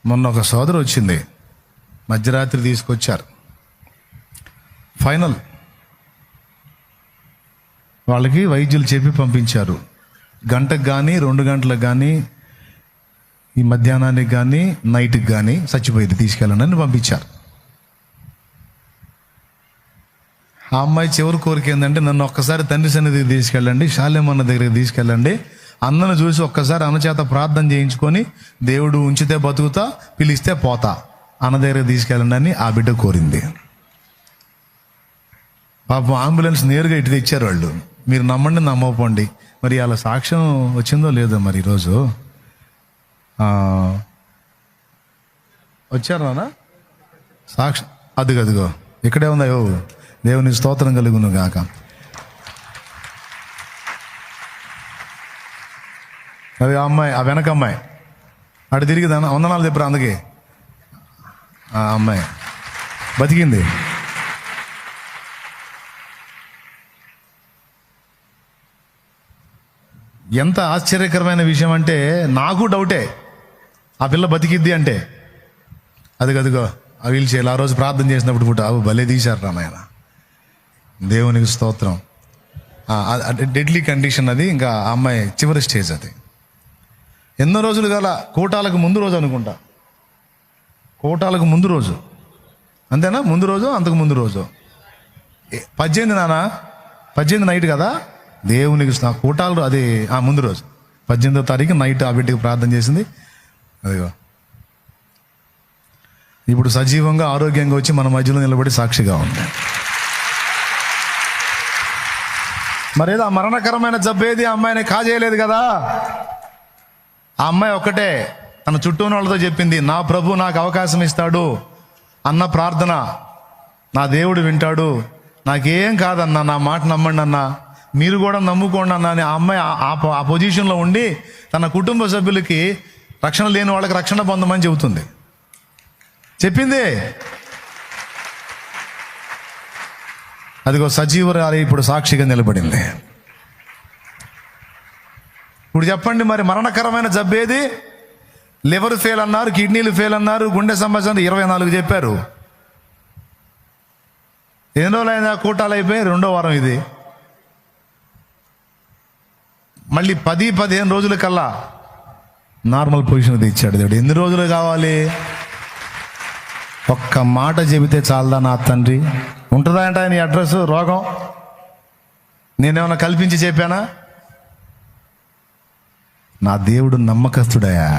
మొన్న ఒక సోదరు వచ్చింది, మధ్యరాత్రి తీసుకొచ్చారు. ఫైనల్ వాళ్ళకి వైద్యులు చెప్పి పంపించారు, గంటకు కానీ 2 గంటలకు కానీ ఈ మధ్యాహ్నానికి కానీ నైట్కి కానీ చచ్చిపోయింది, తీసుకెళ్ళండి అని పంపించారు. ఆ అమ్మాయి చివరి కోరిక ఏంటంటే, నన్ను ఒక్కసారి తండ్రి సన్నిధికి తీసుకెళ్ళండి, శాలేమన్న దగ్గరికి తీసుకెళ్ళండి, అన్నను చూసి ఒక్కసారి అన్న చేత ప్రార్థన చేయించుకొని దేవుడు ఉంచితే బతుకుతా, పిలిస్తే పోతా, అన్న దగ్గరికి తీసుకెళ్ళండి అని ఆ బిడ్డ కోరింది. పాపం అంబులెన్స్ నేరుగా ఇటు తెచ్చారు వాళ్ళు. మీరు నమ్మండి నమ్మకపోండి, మరి అలా సాక్ష్యం వచ్చిందో లేదో మరి ఈరోజు వచ్చారు నాన్న సాక్ష్యం. అదిగో ఇక్కడే ఉందా? దేవుని స్తోత్రం కలుగును గాక. అది ఆ అమ్మాయి, ఆ వెనక అమ్మాయి అటు తిరిగి వందనాలు చెప్పారు. అందుకే ఆ అమ్మాయి బతికింది. ఎంత ఆశ్చర్యకరమైన విషయం అంటే, నాకు డౌటే ఆ పిల్ల బతికిద్ది అంటే. అదిగో ఆ వీల్ చైర్ ఆ రోజు ప్రార్థన చేసినప్పుడు పుట్టు అవి భలే తీశారు రామాయణ. దేవునికి స్తోత్రం. డెడ్లీ కండిషన్ అది. ఇంకా ఆ అమ్మాయి చివరి స్టేజ్ అది. ఎన్నో రోజులు గల కోటాలకు ముందు రోజు అనుకుంటా, కోటాలకు ముందు రోజు అంతేనా? ముందు రోజు అంతకు ముందు రోజు 18 నాన్న, 18 నైట్ కదా దేవునికి కోటాలు. అది ముందు రోజు 18వ తారీఖు నైట్ ఆ బిడ్డకి ప్రార్థన చేసింది. అదిగో ఇప్పుడు సజీవంగా ఆరోగ్యంగా వచ్చి మన మధ్యలో నిలబడి సాక్షిగా ఉంది. మరేదో ఆ మరణకరమైన జబ్బేది ఆ అమ్మాయిని కాజేయలేదు కదా. ఆ అమ్మాయి ఒక్కటే తన చుట్టూ ఉన్న వాళ్ళతో చెప్పింది, నా ప్రభు నాకు అవకాశం ఇస్తాడు అన్న ప్రార్థన నా దేవుడు వింటాడు, నాకేం కాదన్నా, నా మాట నమ్మండి అన్నా, మీరు కూడా నమ్ముకోండి అన్నా అని ఆ అమ్మాయి ఆ పొజిషన్లో ఉండి తన కుటుంబ సభ్యులకి రక్షణ లేని వాళ్ళకి రక్షణ పొందమని చెబుతుంది, చెప్పింది. అదిగో సజీవురాలి ఇప్పుడు సాక్షిగా నిలబడింది. ఇప్పుడు చెప్పండి, మరి మరణకరమైన జబ్బేది? లివర్ ఫెయిల్ అన్నారు, కిడ్నీలు ఫెయిల్ అన్నారు, గుండె సమస్య 24 చెప్పారు. ఎన్ని రోజులైనా కూటాలు అయిపోయి 2వ వారం ఇది. మళ్ళీ 10-15 రోజుల కల్లా నార్మల్ పొజిషన్ తెచ్చాడు దేవుడు. ఎన్ని రోజులు కావాలి? ఒక్క మాట చెబితే చాలదా నా తండ్రి? ఉంటుందా అంటే నీ అడ్రస్ రోగం? నేనేమన్నా కల్పించి చెప్పానా? నా దేవుడు నమ్మకస్తుడయా.